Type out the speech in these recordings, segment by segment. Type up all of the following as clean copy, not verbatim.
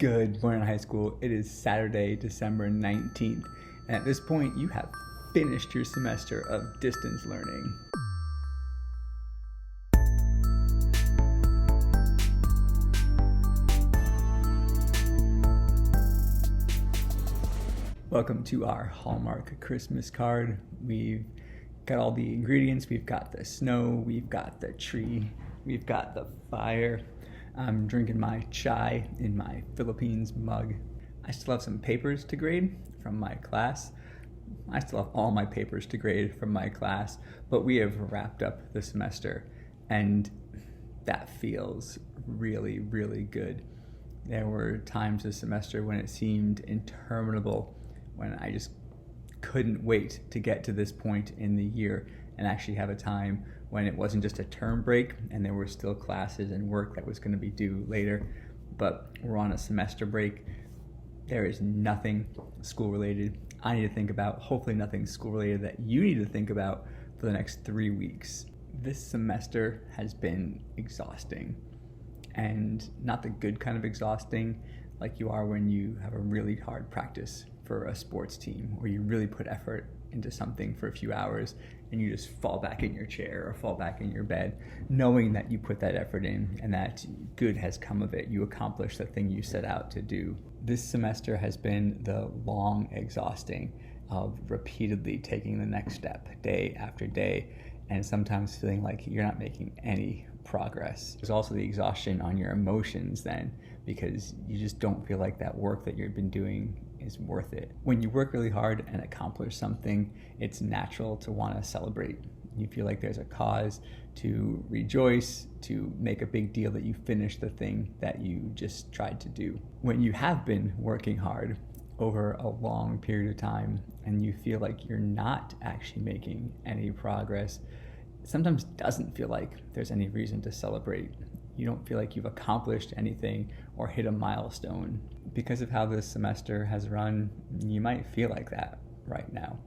Good morning, high school. It is Saturday, December 19th, and at this point, you have finished your semester of distance learning. Welcome to our Hallmark Christmas card. We've got all the ingredients. We've got the snow, we've got the tree, we've got the fire. I'm drinking my chai in my Philippines mug. I still have some papers to grade from my class. I still have all my papers to grade from my class, but we have wrapped up the semester, and that feels really, really good. There were times this semester when it seemed interminable, when I just couldn't wait to get to this point in the year and actually have a time when it wasn't just a term break and there were still classes and work that was going to be due later, but we're on a semester break. There is nothing school related I need to think about, hopefully nothing school related that you need to think about for the next 3 weeks. This semester has been exhausting, and not the good kind of exhausting like you are when you have a really hard practice for a sports team, where you really put effort into something for a few hours and you just fall back in your chair or fall back in your bed, knowing that you put that effort in and that good has come of it. You accomplished the thing you set out to do. This semester has been the long exhausting of repeatedly taking the next step day after day, and sometimes feeling like you're not making any progress. There's also the exhaustion on your emotions then, because you just don't feel like that work that you've been doing is worth it. When you work really hard and accomplish something, it's natural to want to celebrate. You feel like there's a cause to rejoice, to make a big deal that you finished the thing that you just tried to do. When you have been working hard over a long period of time and you feel like you're not actually making any progress, it sometimes doesn't feel like there's any reason to celebrate. You don't feel like you've accomplished anything or hit a milestone. Because of how this semester has run, you might feel like that right now.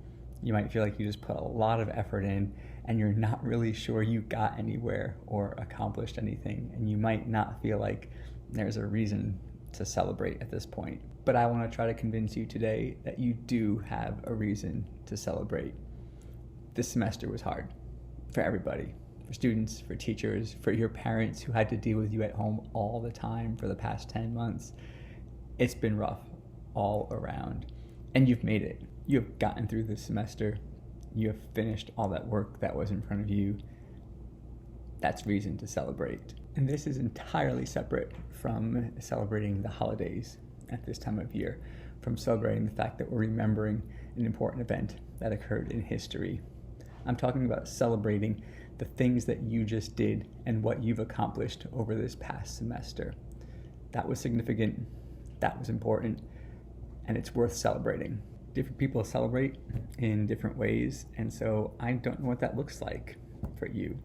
You might feel like you just put a lot of effort in and you're not really sure you got anywhere or accomplished anything, and you might not feel like there's a reason to celebrate at this point. But I want to try to convince you today that you do have a reason to celebrate. This semester was hard for everybody. For students, for teachers, for your parents who had to deal with you at home all the time for the past 10 months. It's been rough all around, and you've made it. You have gotten through this semester. You have finished all that work that was in front of you. That's reason to celebrate. And this is entirely separate from celebrating the holidays at this time of year, from celebrating the fact that we're remembering an important event that occurred in history. I'm talking about celebrating the things that you just did and what you've accomplished over this past semester. That was significant, that was important, and it's worth celebrating. Different people celebrate in different ways, and so I don't know what that looks like for you.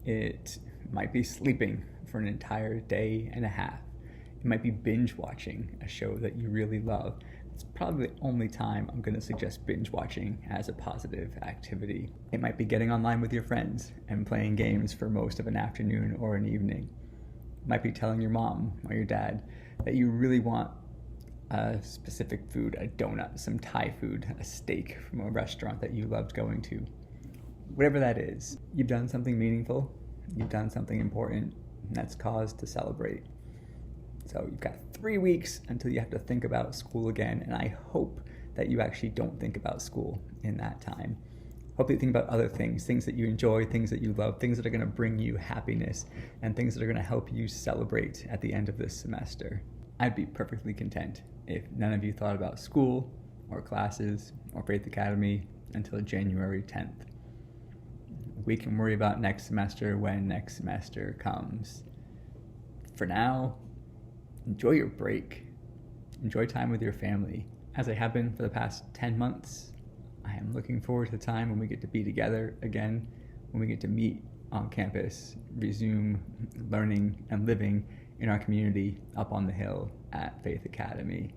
It might be sleeping for an entire day and a half. It might be binge watching a show that you really love. It's probably the only time I'm going to suggest binge watching as a positive activity. It might be getting online with your friends and playing games for most of an afternoon or an evening. It might be telling your mom or your dad that you really want a specific food, a donut, some Thai food, a steak from a restaurant that you loved going to. Whatever that is, you've done something meaningful, you've done something important, and that's cause to celebrate. So you've got 3 weeks until you have to think about school again, and I hope that you actually don't think about school in that time. Hope you think about other things that you enjoy, things that you love, things that are going to bring you happiness, and things that are going to help you celebrate at the end of this semester. I'd be perfectly content if none of you thought about school or classes or Faith Academy until January 10th. We can worry about next semester when next semester comes. For now, enjoy your break. Enjoy time with your family. As I have been for the past 10 months, I am looking forward to the time when we get to be together again, when we get to meet on campus, resume learning and living in our community up on the hill at Faith Academy.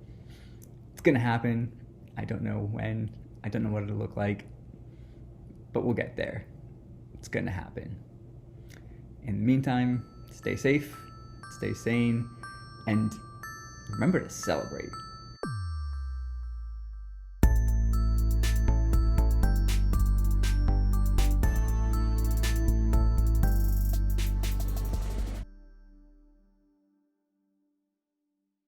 It's gonna happen. I don't know when, I don't know what it'll look like, but we'll get there. It's gonna happen. In the meantime, stay safe, stay sane, and remember to celebrate.